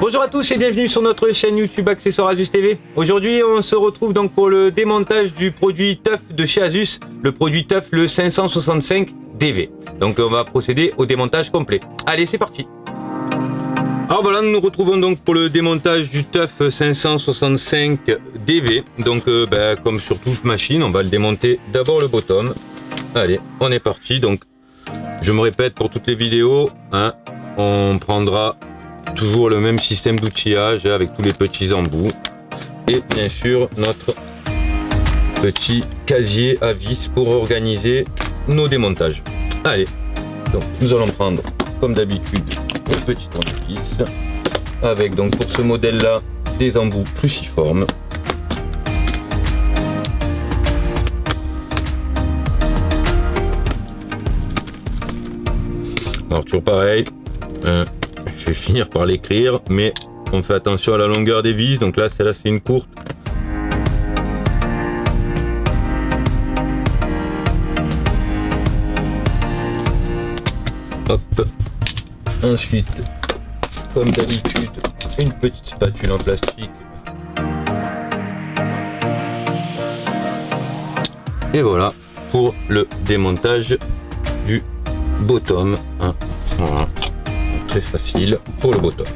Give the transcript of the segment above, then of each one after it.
Bonjour à tous et bienvenue sur notre chaîne YouTube Accessoires Asus TV. Aujourd'hui on se retrouve donc pour le démontage du produit TUF de chez Asus, le produit TUF le 565DV. Donc on va procéder au démontage complet. Allez, c'est parti. Alors voilà, nous nous retrouvons donc pour le démontage du TUF 565DV. Donc comme sur toute machine, on va le démonter d'abord le bottom. Allez, on est parti. Donc je me répète pour toutes les vidéos, hein, on prendra toujours le même système d'outillage avec tous les petits embouts et bien sûr notre petit casier à vis pour organiser nos démontages. Allez, donc nous allons prendre comme d'habitude le petit tournevis avec donc pour ce modèle là des embouts cruciformes. Alors toujours pareil, je vais finir par l'écrire, mais on fait attention à la longueur des vis. Donc là, celle-là, c'est une courte. Hop. Ensuite, comme d'habitude, une petite spatule en plastique. Et voilà pour le démontage du bottom. Hein. Voilà. Très facile pour le bottom.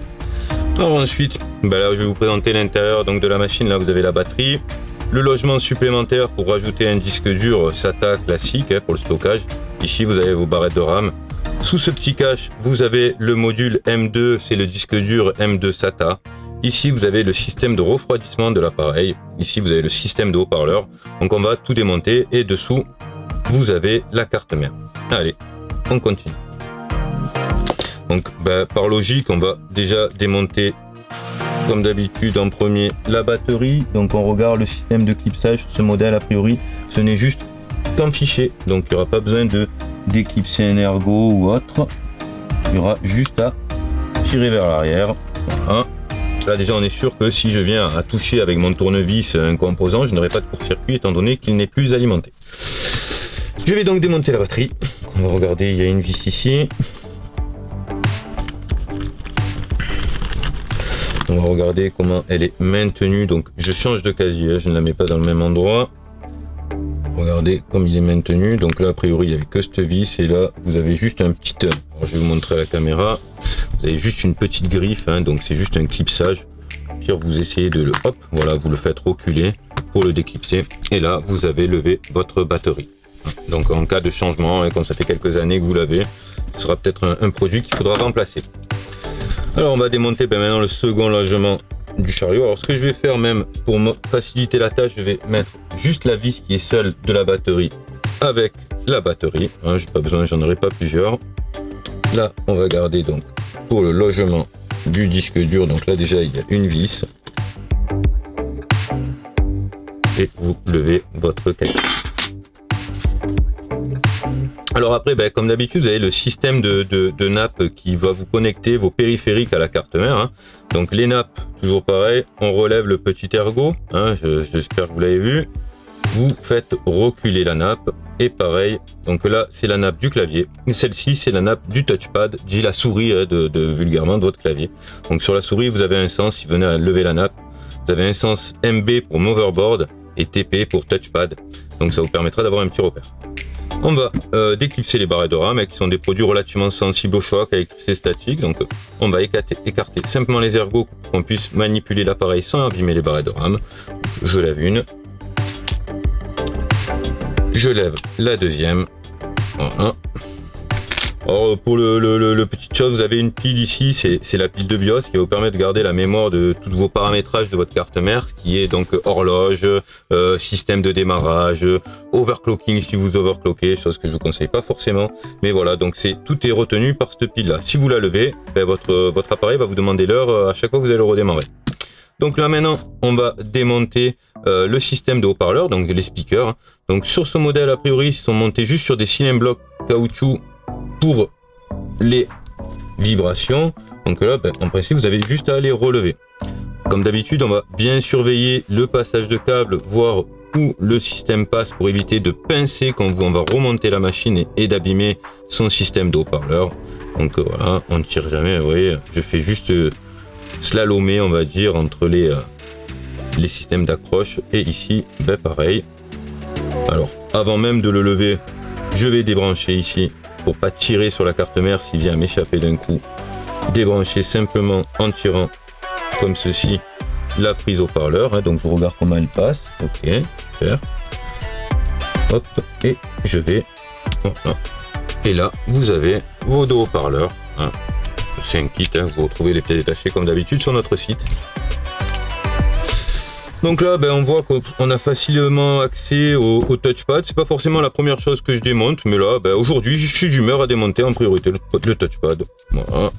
Alors ensuite, là je vais vous présenter l'intérieur donc de la machine. Là vous avez la batterie, le logement supplémentaire pour rajouter un disque dur SATA classique pour le stockage. Ici vous avez vos barrettes de RAM. Sous ce petit cache vous avez le module M2, c'est le disque dur M2 SATA. Ici vous avez le système de refroidissement de l'appareil. Ici vous avez le système de haut-parleur. Donc on va tout démonter et dessous vous avez la carte mère. Allez, on continue. Donc par logique, on va déjà démonter comme d'habitude en premier la batterie. Donc on regarde le système de clipsage sur ce modèle, a priori ce n'est juste qu'un fichier. Donc il n'y aura pas besoin de d'éclipser un ergot ou autre. Il y aura juste à tirer vers l'arrière. Voilà. Là déjà on est sûr que si je viens à toucher avec mon tournevis un composant, je n'aurai pas de court-circuit étant donné qu'il n'est plus alimenté. Je vais donc démonter la batterie. On va regarder, il y a une vis ici. On va regarder comment elle est maintenue. Donc je change de casier, je ne la mets pas dans le même endroit. Regardez comme il est maintenu. Donc là a priori il n'y avait que cette vis et là vous avez juste un petit... Alors, je vais vous montrer à la caméra. Vous avez juste une petite griffe, hein, donc c'est juste un clipsage. Puis vous essayez de le... Hop, voilà, vous le faites reculer pour le déclipser. Et là vous avez levé votre batterie. Donc en cas de changement, et comme ça fait quelques années que vous l'avez, ce sera peut-être un produit qu'il faudra remplacer. Alors on va démonter maintenant le second logement du chariot. Alors ce que je vais faire même pour me faciliter la tâche, je vais mettre juste la vis qui est seule de la batterie avec la batterie. Hein, j'ai pas besoin, j'en aurai pas plusieurs. Là on va garder donc pour le logement du disque dur. Donc là déjà il y a une vis. Et vous levez votre casier. Alors après, comme d'habitude, vous avez le système de nappe qui va vous connecter vos périphériques à la carte mère. Hein. Donc les nappes, toujours pareil, on relève le petit ergot. Hein, j'espère que vous l'avez vu. Vous faites reculer la nappe. Et pareil, donc là c'est la nappe du clavier. Celle-ci c'est la nappe du touchpad, dit la souris vulgairement de votre clavier. Donc sur la souris vous avez un sens, si vous venez à lever la nappe, vous avez un sens MB pour Motherboard et TP pour touchpad. Donc ça vous permettra d'avoir un petit repère. On va déclipser les barrettes de RAM qui sont des produits relativement sensibles au choc, à l'électricité statique. Donc on va écarter simplement les ergots pour qu'on puisse manipuler l'appareil sans abîmer les barrettes de RAM. Je lève une. Je lève la deuxième. Voilà. Alors pour le petit chose, vous avez une pile ici, c'est la pile de BIOS qui va vous permettre de garder la mémoire de tous vos paramétrages de votre carte mère, qui est donc horloge, système de démarrage, overclocking si vous overclockez, chose que je vous conseille pas forcément. Mais voilà, donc tout est retenu par cette pile là. Si vous la levez, votre appareil va vous demander l'heure à chaque fois que vous allez le redémarrer. Donc là maintenant, on va démonter le système de haut-parleur, donc les speakers. Donc sur ce modèle, a priori, ils sont montés juste sur des cylindres blocs caoutchouc pour les vibrations. Donc là, en principe, vous avez juste à les relever. Comme d'habitude, on va bien surveiller le passage de câble, voir où le système passe pour éviter de pincer quand on va remonter la machine et d'abîmer son système de haut-parleur. Donc voilà, on ne tire jamais, vous voyez, je fais juste slalomer, on va dire, entre les systèmes d'accroche. Et ici, ben pareil. Alors, avant même de le lever, je vais débrancher ici pour pas tirer sur la carte mère s'il vient m'échapper d'un coup. Débrancher simplement en tirant comme ceci la prise haut-parleur. Hein, donc, je regarde comment elle passe. Ok, super. Hop, et je vais. Voilà. Et là, vous avez vos deux haut-parleurs. Hein. C'est un kit, hein. Vous retrouvez les pièces détachées comme d'habitude sur notre site. Donc là, ben, on voit qu'on a facilement accès au touchpad. C'est pas forcément la première chose que je démonte, mais là, ben, aujourd'hui, je suis d'humeur à démonter en priorité le touchpad. Voilà.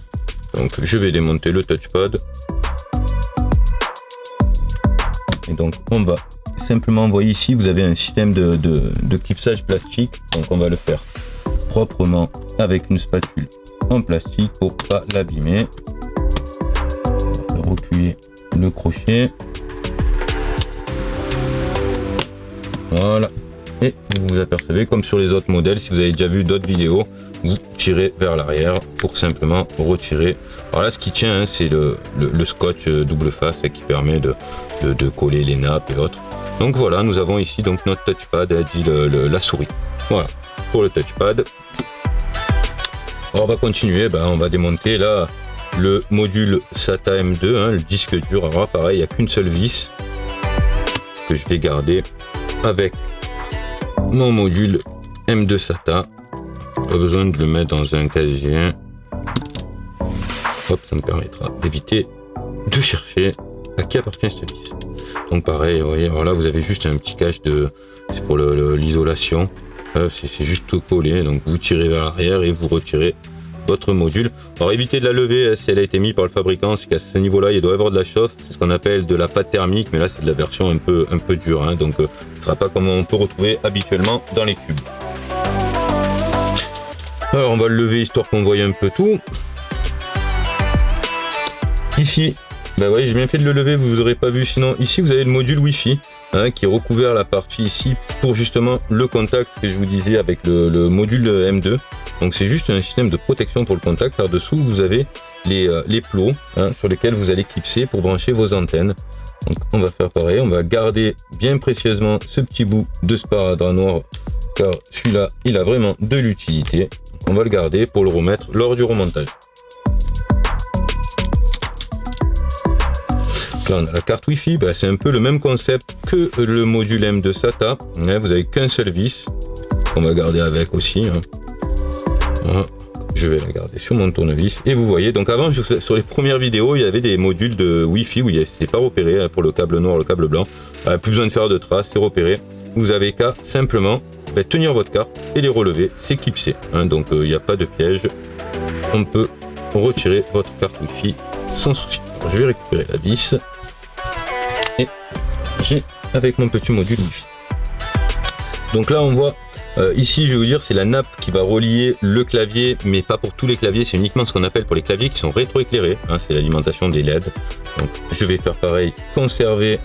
Donc je vais démonter le touchpad. Et donc on va simplement, vous voyez ici, vous avez un système de clipsage plastique. Donc on va le faire proprement avec une spatule en plastique pour pas l'abîmer. On va faire reculer le crochet. Voilà. Et vous vous apercevez, comme sur les autres modèles, si vous avez déjà vu d'autres vidéos, vous tirez vers l'arrière pour simplement retirer. Alors là, ce qui tient, hein, c'est le scotch double face qui permet de coller les nappes et autres. Donc voilà, nous avons ici donc notre touchpad, dit la souris. Voilà, pour le touchpad. Alors on va continuer, on va démonter là le module SATA M2, hein, le disque dur. Alors là, pareil, il n'y a qu'une seule vis que je vais garder avec mon module M2 SATA. Pas besoin de le mettre dans un casier. Hop, ça me permettra d'éviter de chercher à qui appartient cette vis. Donc pareil, vous voyez, alors là vous avez juste un petit cache c'est pour l'isolation. C'est juste tout collé, donc vous tirez vers l'arrière et vous retirez votre module. Alors évitez de la lever si elle a été mise par le fabricant, c'est qu'à ce niveau là il doit y avoir de la chauffe, c'est ce qu'on appelle de la pâte thermique, mais là c'est de la version un peu dure, hein, donc ce ne sera pas comme on peut retrouver habituellement dans les cubes. Alors on va le lever histoire qu'on voie un peu tout. Ici, vous voyez, j'ai bien fait de le lever, vous n'aurez pas vu, sinon ici vous avez le module Wi-Fi, hein, qui est recouvert la partie ici pour justement le contact que je vous disais avec le module M2. Donc c'est juste un système de protection pour le contact. Par dessous vous avez les plots, hein, sur lesquels vous allez clipser pour brancher vos antennes. Donc on va faire pareil, on va garder bien précieusement ce petit bout de sparadrap noir, car celui-là il a vraiment de l'utilité. On va le garder pour le remettre lors du remontage. Là on a la carte Wi-Fi, c'est un peu le même concept que le module M2 SATA. Vous n'avez qu'un seul vis qu'on va garder avec aussi. Hein. Voilà. Je vais la garder sur mon tournevis. Et vous voyez, donc avant sur les premières vidéos, il y avait des modules de Wi-Fi où c'est pas repéré, hein, pour le câble noir, le câble blanc. Plus besoin de faire de traces, c'est repéré. Vous avez qu'à simplement tenir votre carte et les relever, c'est clipsé. Hein, donc il n'y a pas de piège. On peut retirer votre carte Wi-Fi sans souci. Alors, je vais récupérer la vis. Et j'ai avec mon petit module Wi-Fi. Donc là on voit ici, je vais vous dire, c'est la nappe qui va relier le clavier, mais pas pour tous les claviers, c'est uniquement ce qu'on appelle pour les claviers qui sont rétroéclairés, hein, c'est l'alimentation des LED. Donc je vais faire pareil, conserver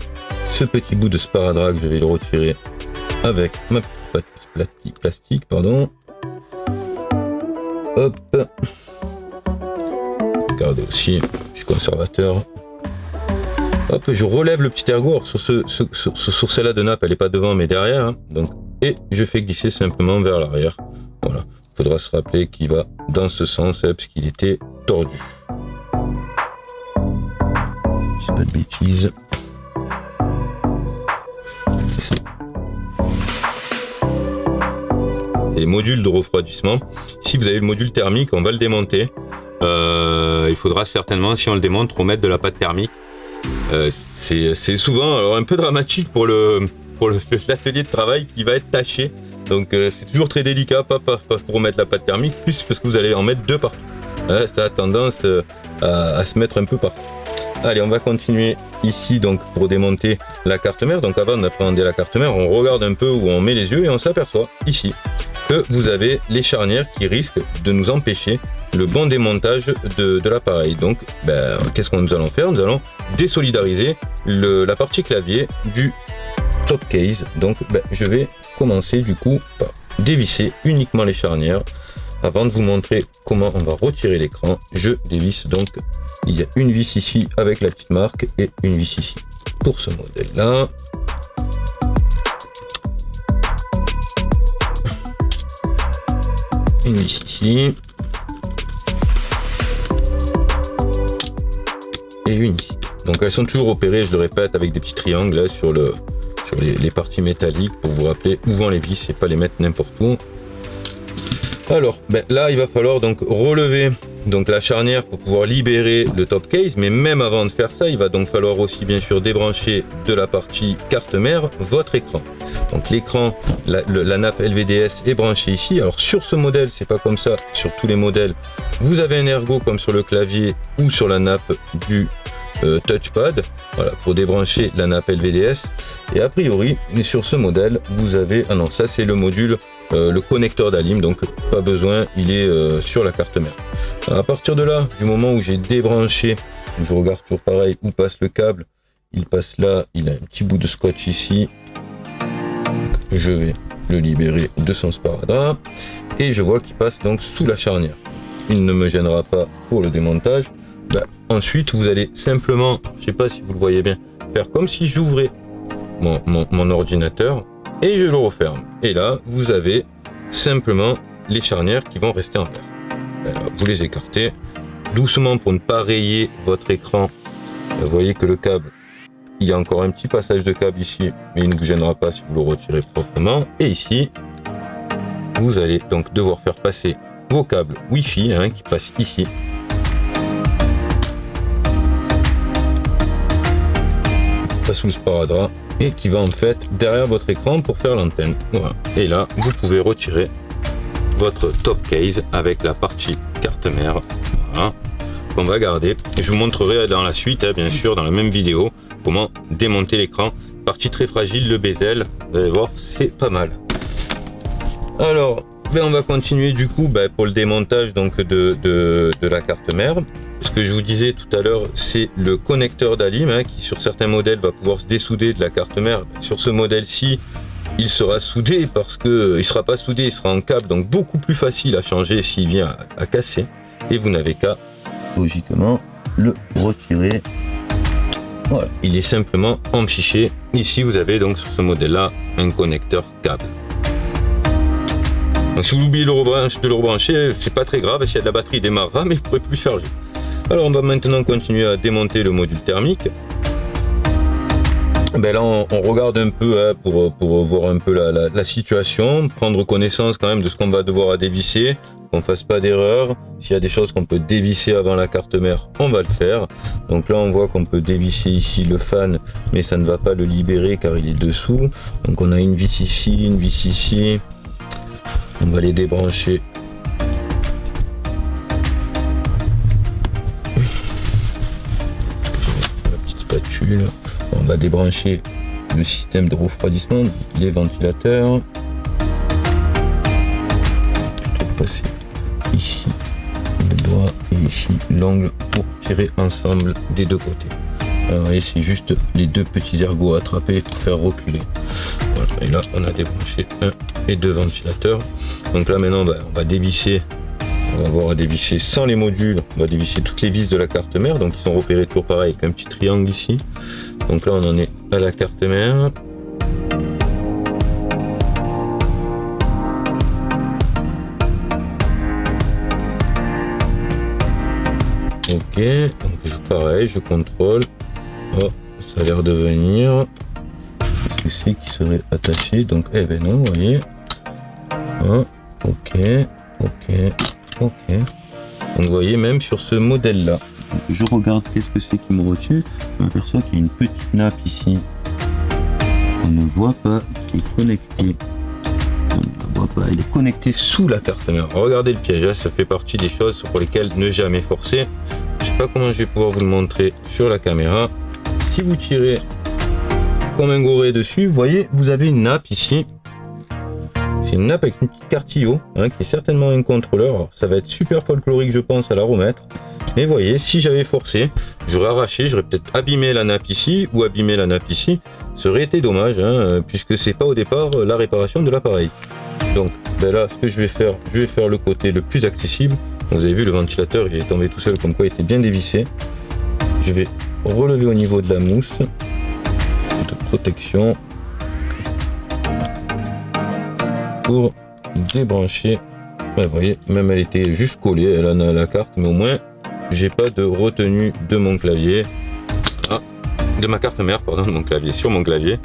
ce petit bout de sparadrap que je vais le retirer avec ma petite plastique, pardon. Hop. Regardez aussi, je suis conservateur. Hop, je relève le petit ergot. Alors, sur celle-là de nappe, elle n'est pas devant mais derrière, hein, donc. Et je fais glisser simplement vers l'arrière. Voilà. Il faudra se rappeler qu'il va dans ce sens, parce qu'il était tordu. Je dis pas de bêtises. C'est ça. C'est les modules de refroidissement. Ici, vous avez le module thermique, on va le démonter. Il faudra certainement, si on le démonte, remettre de la pâte thermique. C'est souvent alors, un peu dramatique pour l'atelier de travail qui va être taché, donc c'est toujours très délicat, pas pour mettre la pâte thermique, plus parce que vous allez en mettre deux partout, ça a tendance à se mettre un peu partout. Allez, on va continuer ici donc pour démonter la carte mère. Donc avant d'appréhender la carte mère, on regarde un peu où on met les yeux et on s'aperçoit ici que vous avez les charnières qui risquent de nous empêcher le bon démontage de l'appareil. Donc qu'est-ce que nous allons faire? Nous allons désolidariser la partie clavier du top case. Donc je vais commencer du coup par dévisser uniquement les charnières avant de vous montrer comment on va retirer l'écran, je dévisse donc. Il y a une vis ici avec la petite marque et une vis ici pour ce modèle là. Une vis ici et une ici. Donc elles sont toujours opérées, je le répète, avec des petits triangles là, sur les parties métalliques pour vous rappeler où vont les vis et pas les mettre n'importe où. Alors là il va falloir donc relever donc la charnière pour pouvoir libérer le top case, mais même avant de faire ça il va donc falloir aussi bien sûr débrancher de la partie carte mère votre écran. Donc l'écran, la nappe LVDS est branchée ici. Alors sur ce modèle c'est pas comme ça, sur tous les modèles vous avez un ergot comme sur le clavier ou sur la nappe du touchpad, voilà, pour débrancher la nappe LVDS. Et a priori sur ce modèle vous avez, ah non, ça c'est le module, le connecteur d'Alim, donc pas besoin, il est sur la carte mère. À partir de là, du moment où j'ai débranché, je regarde toujours pareil où passe le câble, il passe là, il a un petit bout de scotch ici, je vais le libérer de son sparadrap et je vois qu'il passe donc sous la charnière. Il ne me gênera pas pour le démontage. Ensuite vous allez simplement, je sais pas si vous le voyez bien, faire comme si j'ouvrais mon ordinateur et je le referme. Et là vous avez simplement les charnières qui vont rester en l'air. Vous les écartez doucement pour ne pas rayer votre écran. Vous voyez que le câble, il y a encore un petit passage de câble ici, mais il ne vous gênera pas si vous le retirez proprement. Et ici vous allez donc devoir faire passer vos câbles Wi-Fi qui passent ici. Sous le sparadrap et qui va en fait derrière votre écran pour faire l'antenne. Voilà. Et là vous pouvez retirer votre top case avec la partie carte mère, voilà, qu'on va garder. Et je vous montrerai dans la suite, bien sûr, dans la même vidéo, comment démonter l'écran. Partie très fragile, le bezel, vous allez voir, c'est pas mal. Alors on va continuer du coup pour le démontage donc de la carte mère. Ce que je vous disais tout à l'heure, c'est le connecteur d'Alim qui sur certains modèles va pouvoir se dessouder de la carte mère. Sur ce modèle-ci, il sera soudé parce que il sera pas soudé, il sera en câble, donc beaucoup plus facile à changer s'il vient à casser. Et vous n'avez qu'à logiquement le retirer. Voilà, il est simplement en fichier. Ici, vous avez donc sur ce modèle-là un connecteur câble. Donc si vous oubliez de le rebrancher, c'est pas très grave, s'il y a de la batterie, il démarrera, mais vous ne pourrez plus charger. Alors on va maintenant continuer à démonter le module thermique. Là on regarde un peu pour voir un peu la situation, prendre connaissance quand même de ce qu'on va devoir dévisser, qu'on ne fasse pas d'erreur. S'il y a des choses qu'on peut dévisser avant la carte mère, on va le faire. Donc là on voit qu'on peut dévisser ici le fan, mais ça ne va pas le libérer car il est dessous. Donc on a une vis ici, une vis ici. On va les débrancher. On va débrancher le système de refroidissement, les ventilateurs. Je vais passer ici le doigt et ici l'ongle pour tirer ensemble des deux côtés. Alors, et c'est juste les deux petits ergots à attraper pour faire reculer. Voilà. Et là on a débranché un et deux ventilateurs. Donc là maintenant on va dévisser. On va avoir à dévisser sans les modules, on va dévisser toutes les vis de la carte mère, donc ils sont repérés toujours pareil avec un petit triangle ici. Donc là on en est à la carte mère. Ok, donc pareil, je contrôle. Oh, ça a l'air de venir. Qu'est-ce que c'est qui serait attaché? Donc eh ben non, vous voyez. Oh, ok, ok. Ok, donc vous voyez même sur ce modèle là, je regarde qu'est-ce que c'est qui me retient, je m'aperçois qu'il y a une petite nappe ici, on ne voit pas, qui est connectée, on ne voit pas, il est connecté sous la carte mère. Regardez le piège, là, ça fait partie des choses pour lesquelles ne jamais forcer. Je sais pas comment je vais pouvoir vous le montrer sur la caméra. Si vous tirez comme un goré dessus, vous voyez, vous avez une nappe ici. C'est une nappe avec une petite carte IO qui est certainement un contrôleur. Alors, ça va être super folklorique je pense à la remettre. Mais vous voyez, si j'avais forcé, j'aurais arraché, j'aurais peut-être abîmé la nappe ici ou abîmé la nappe ici. Ça aurait été dommage puisque c'est pas au départ la réparation de l'appareil. Donc là, ce que je vais faire le côté le plus accessible. Vous avez vu, le ventilateur il est tombé tout seul, comme quoi il était bien dévissé. Je vais relever au niveau de la mousse de protection pour débrancher. Ouais, vous voyez, même elle était juste collée, elle en a la carte, mais au moins j'ai pas de retenue de mon clavier, de ma carte mère, pardon, de mon clavier sur mon clavier.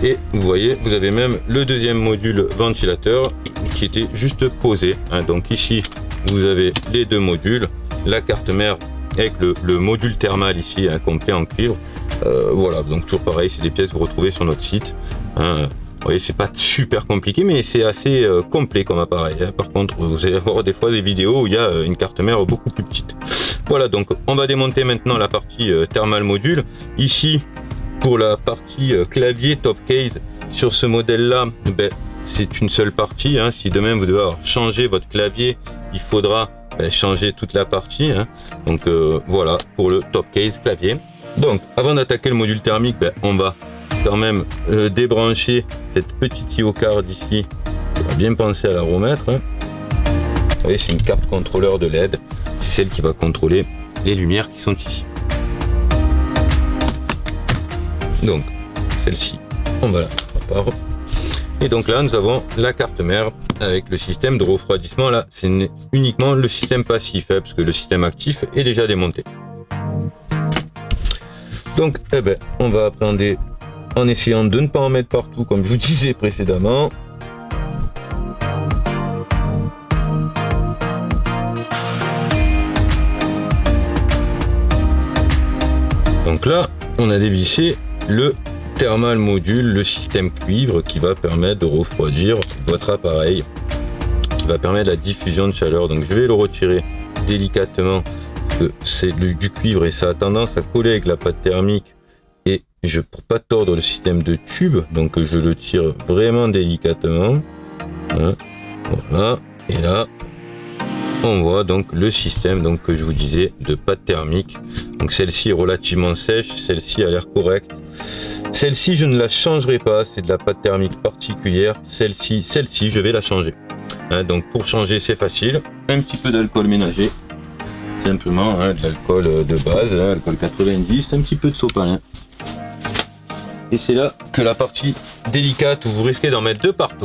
Et vous voyez, vous avez même le deuxième module ventilateur qui était juste posé. Donc ici, vous avez les deux modules, la carte mère avec le module thermal ici complet en cuivre. Voilà, donc toujours pareil, c'est des pièces que vous retrouvez sur notre site. Vous voyez, c'est pas super compliqué, mais c'est assez complet comme appareil. Par contre, vous allez avoir des fois des vidéos où il y a une carte mère beaucoup plus petite. Voilà, donc on va démonter maintenant la partie thermal module. Ici, pour la partie clavier top case, sur ce modèle là, c'est une seule partie. Si demain vous devez changer votre clavier, il faudra changer toute la partie. Donc voilà pour le top case clavier. Donc avant d'attaquer le module thermique, on va quand même débrancher cette petite IO card ici. On va bien penser à la remettre. Vous voyez, c'est une carte contrôleur de LED, c'est celle qui va contrôler les lumières qui sont ici. Donc celle-ci, on va la faire. Et donc là, nous avons la carte mère avec le système de refroidissement. Là, c'est uniquement le système passif, parce que le système actif est déjà démonté. Donc, on va appréhender en essayant de ne pas en mettre partout, comme je vous disais précédemment. Donc là, on a dévissé le thermal module, le système cuivre qui va permettre de refroidir votre appareil, qui va permettre la diffusion de chaleur. Donc je vais le retirer délicatement, parce que c'est du cuivre et ça a tendance à coller avec la pâte thermique, et pour pas tordre le système de tube, donc je le tire vraiment délicatement. Voilà, et là on voit donc le système que je vous disais de pâte thermique. Donc celle-ci est relativement sèche, celle-ci a l'air correcte. Celle-ci je ne la changerai pas, c'est de la pâte thermique particulière. Celle-ci je vais la changer. Donc pour changer c'est facile, un petit peu d'alcool ménager, simplement de l'alcool de base, alcool 90, un petit peu de sopalin. Et c'est là que la partie délicate où vous risquez d'en mettre de partout.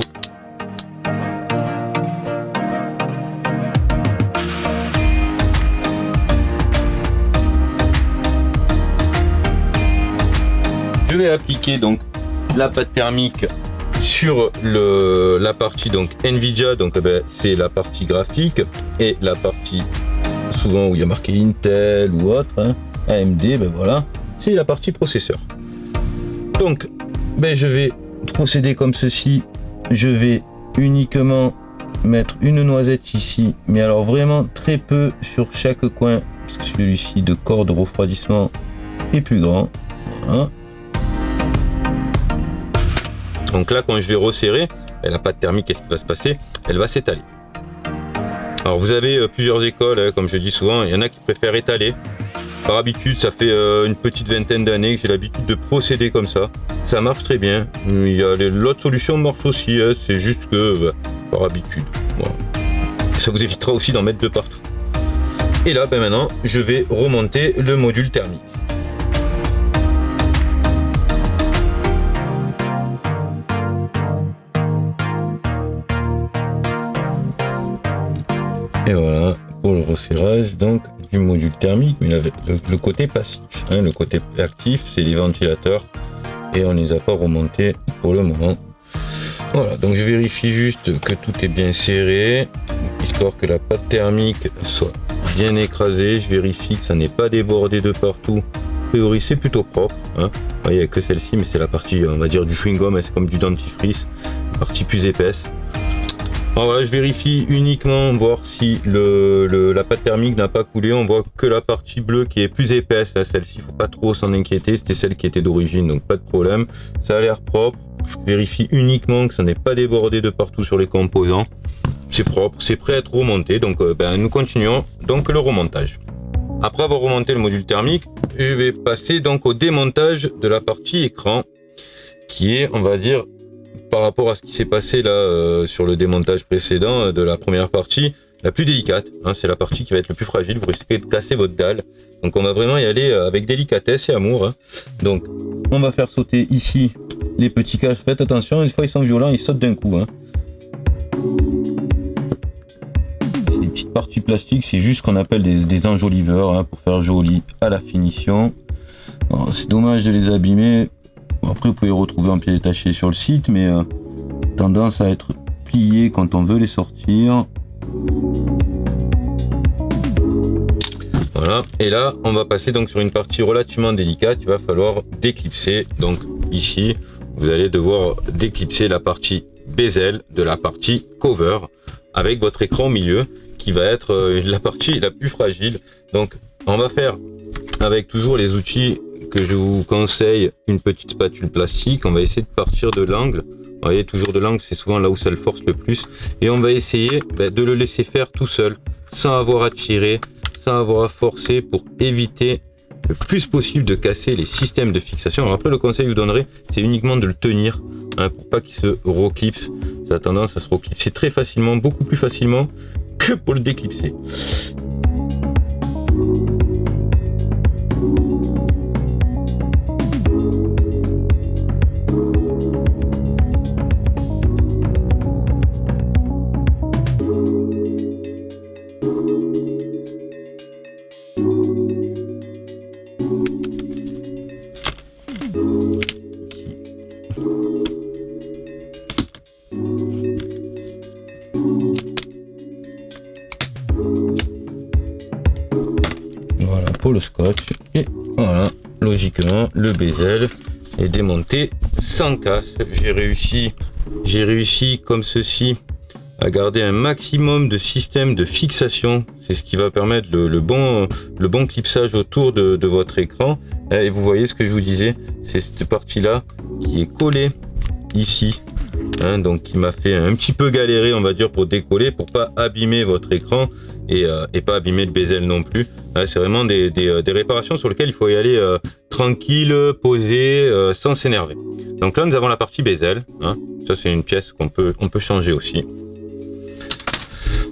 Je vais appliquer donc la pâte thermique sur la partie Nvidia, c'est la partie graphique, et la partie souvent où il y a marqué Intel ou autre, AMD, voilà, c'est la partie processeur. Donc je vais procéder comme ceci. Je vais uniquement mettre une noisette ici, mais alors vraiment très peu sur chaque coin, parce que celui-ci de corps de refroidissement est plus grand. Voilà. Donc là, quand je vais resserrer, la pâte thermique, qu'est-ce qui va se passer? Elle va s'étaler. Alors vous avez plusieurs écoles, comme je dis souvent, il y en a qui préfèrent étaler. Par habitude, ça fait une petite vingtaine d'années que j'ai l'habitude de procéder comme ça. Ça marche très bien. L'autre solution marche aussi, c'est juste que par habitude. Voilà. Ça vous évitera aussi d'en mettre de partout. Et là, maintenant, je vais remonter le module thermique. Et voilà pour le resserrage donc du module thermique, mais le côté passif. Le côté actif, c'est les ventilateurs et on ne les a pas remontés pour le moment. Voilà, donc je vérifie juste que tout est bien serré, histoire que la pâte thermique soit bien écrasée. Je vérifie que ça n'est pas débordé de partout. A priori, c'est plutôt propre. Vous voyez, il n'y a que celle-ci, mais c'est la partie, on va dire, du chewing-gum, c'est comme du dentifrice, partie plus épaisse. Alors voilà, je vérifie uniquement voir si la pâte thermique n'a pas coulé. On voit que la partie bleue qui est plus épaisse, celle-ci, il ne faut pas trop s'en inquiéter, c'était celle qui était d'origine, donc pas de problème. Ça a l'air propre. Je vérifie uniquement que ça n'est pas débordé de partout sur les composants. C'est propre, c'est prêt à être remonté, donc nous continuons donc le remontage. Après avoir remonté le module thermique, je vais passer donc au démontage de la partie écran, qui est, on va dire, par rapport à ce qui s'est passé là sur le démontage précédent de la première partie, la plus délicate. Hein, c'est la partie qui va être le plus fragile. Vous risquez de casser votre dalle. Donc on va vraiment y aller avec délicatesse et amour. Hein. Donc on va faire sauter ici les petits caches. Faites attention, une fois ils sont violents, ils sautent d'un coup. Hein. Ces petites parties plastiques, c'est juste ce qu'on appelle des enjoliveurs hein, pour faire joli à la finition. C'est dommage de les abîmer. Après, vous pouvez les retrouver en pied détaché sur le site, mais tendance à être pliés quand on veut les sortir. Voilà, et là, on va passer donc sur une partie relativement délicate. Il va falloir déclipser. Donc ici, vous allez devoir déclipser la partie bezel de la partie cover avec votre écran au milieu, qui va être la partie la plus fragile. Donc, on va faire avec toujours les outils que je vous conseille, une petite spatule plastique. On va essayer de partir de l'angle. Vous voyez, toujours de l'angle, c'est souvent là où ça le force le plus. Et on va essayer de le laisser faire tout seul, sans avoir à tirer, sans avoir à forcer, pour éviter le plus possible de casser les systèmes de fixation. Alors après, le conseil que je vous donnerai, c'est uniquement de le tenir, hein, pour pas qu'il se reclipse. Ça a tendance à se reclipser très facilement, beaucoup plus facilement que pour le déclipser. Voilà pour le scotch, et voilà, logiquement le bezel est démonté sans casse. J'ai réussi comme ceci à garder un maximum de système de fixation. C'est ce qui va permettre le bon clipsage autour de votre écran. Et vous voyez ce que je vous disais, c'est cette partie là qui est collée ici, hein, donc qui m'a fait un petit peu galérer, on va dire, pour décoller, pour pas abîmer votre écran et pas abîmer le bezel non plus. C'est vraiment des réparations sur lesquelles il faut y aller tranquille, posé, sans s'énerver. Donc là nous avons la partie bezel, hein. Ça c'est une pièce qu'on peut changer aussi.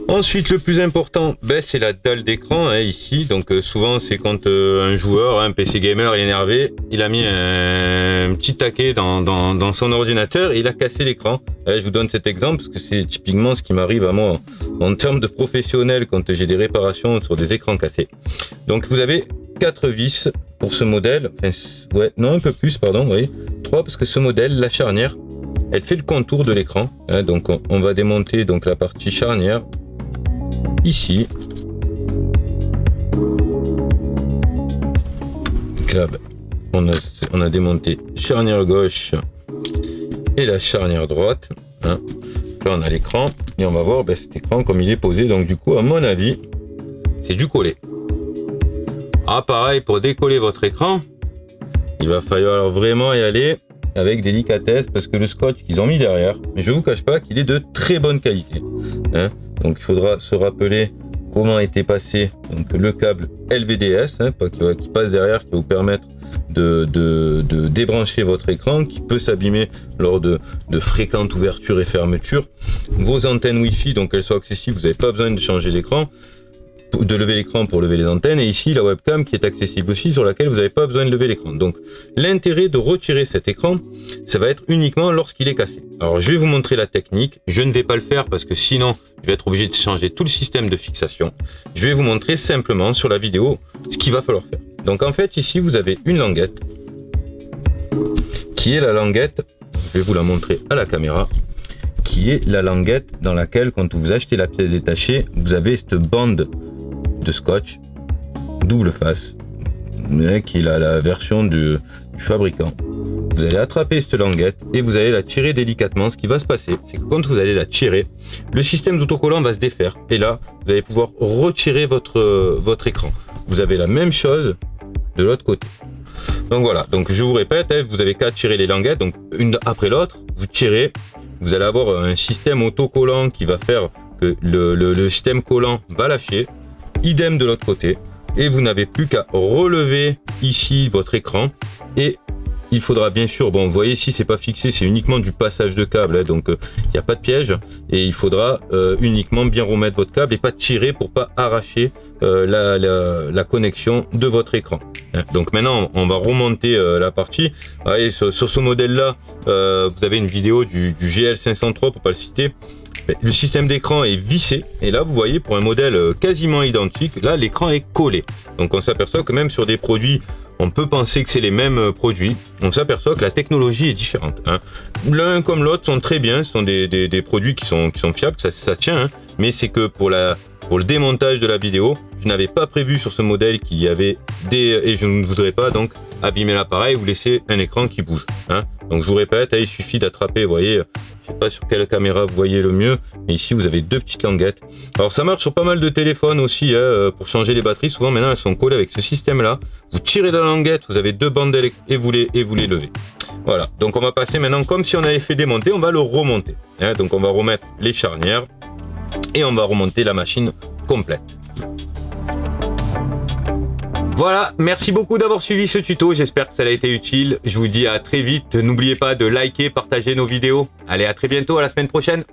Ensuite, le plus important, c'est la dalle d'écran, hein, ici. Donc souvent c'est quand un joueur, un PC gamer, est énervé, il a mis un petit taquet dans son ordinateur et il a cassé l'écran. Je vous donne cet exemple parce que c'est typiquement ce qui m'arrive à moi en termes de professionnel quand j'ai des réparations sur des écrans cassés. Donc vous avez 4 vis pour ce modèle, enfin, ouais, non un peu plus, pardon, vous voyez, 3 parce que ce modèle, la charnière, elle fait le contour de l'écran, hein. Donc on va démonter donc la partie charnière ici. Donc là, on a démonté charnière gauche et la charnière droite, hein. Là on a l'écran et on va voir cet écran comme il est posé. Donc du coup, à mon avis, c'est du coller. Ah, pareil, pour décoller votre écran, il va falloir vraiment y aller avec délicatesse parce que le scotch qu'ils ont mis derrière, mais je vous cache pas qu'il est de très bonne qualité, hein. Donc il faudra se rappeler comment était passé donc le câble LVDS, hein, qui passe derrière, qui va vous permettre de débrancher votre écran, qui peut s'abîmer lors de fréquentes ouvertures et fermetures. Vos antennes Wi-Fi, donc elles sont accessibles, vous n'avez pas besoin de changer l'écran, de lever l'écran pour lever les antennes, et ici la webcam qui est accessible aussi, sur laquelle vous n'avez pas besoin de lever l'écran. Donc l'intérêt de retirer cet écran, ça va être uniquement lorsqu'il est cassé. Alors je vais vous montrer la technique, je ne vais pas le faire parce que sinon je vais être obligé de changer tout le système de fixation. Je vais vous montrer simplement sur la vidéo ce qu'il va falloir faire. Donc en fait ici vous avez une languette, qui est la languette, je vais vous la montrer à la caméra, qui est la languette dans laquelle quand vous achetez la pièce détachée, vous avez cette bande de scotch double face, qui est la version du fabricant. Vous allez attraper cette languette et vous allez la tirer délicatement. Ce qui va se passer, c'est que quand vous allez la tirer, le système d'autocollant va se défaire et là vous allez pouvoir retirer votre écran. Vous avez la même chose de l'autre côté. Donc voilà, donc je vous répète, hein, vous avez qu'à tirer les languettes, donc une après l'autre, vous tirez, vous allez avoir un système autocollant qui va faire que le système collant va lâcher. Idem de l'autre côté, et vous n'avez plus qu'à relever ici votre écran et il faudra bien sûr, bon, vous voyez ici, c'est pas fixé, c'est uniquement du passage de câble, hein, donc il n'y a pas de piège. Et il faudra uniquement bien remettre votre câble et pas tirer pour pas arracher la connexion de votre écran. Donc maintenant, on va remonter la partie. Allez, sur ce modèle-là, vous avez une vidéo du GL503 pour pas le citer. Le système d'écran est vissé et là vous voyez pour un modèle quasiment identique, là l'écran est collé. Donc on s'aperçoit que même sur des produits, on peut penser que c'est les mêmes produits, on s'aperçoit que la technologie est différente. Hein. L'un comme l'autre sont très bien, ce sont des produits qui sont fiables, ça tient, hein. Mais c'est que pour le démontage de la vidéo, je n'avais pas prévu sur ce modèle qu'il y avait et je ne voudrais pas donc abîmer l'appareil ou laisser un écran qui bouge. Hein. Donc je vous répète, il suffit d'attraper, vous voyez, je sais pas sur quelle caméra vous voyez le mieux, mais ici vous avez deux petites languettes. Alors ça marche sur pas mal de téléphones aussi, hein, pour changer les batteries. Souvent maintenant elles sont collées avec ce système-là. Vous tirez la languette, vous avez deux bandes et vous les levez. Voilà, donc on va passer maintenant comme si on avait fait démonter, on va le remonter. Hein. Donc on va remettre les charnières et on va remonter la machine complète. Voilà, merci beaucoup d'avoir suivi ce tuto, j'espère que ça a été utile. Je vous dis à très vite, n'oubliez pas de liker, partager nos vidéos. Allez, à très bientôt, à la semaine prochaine.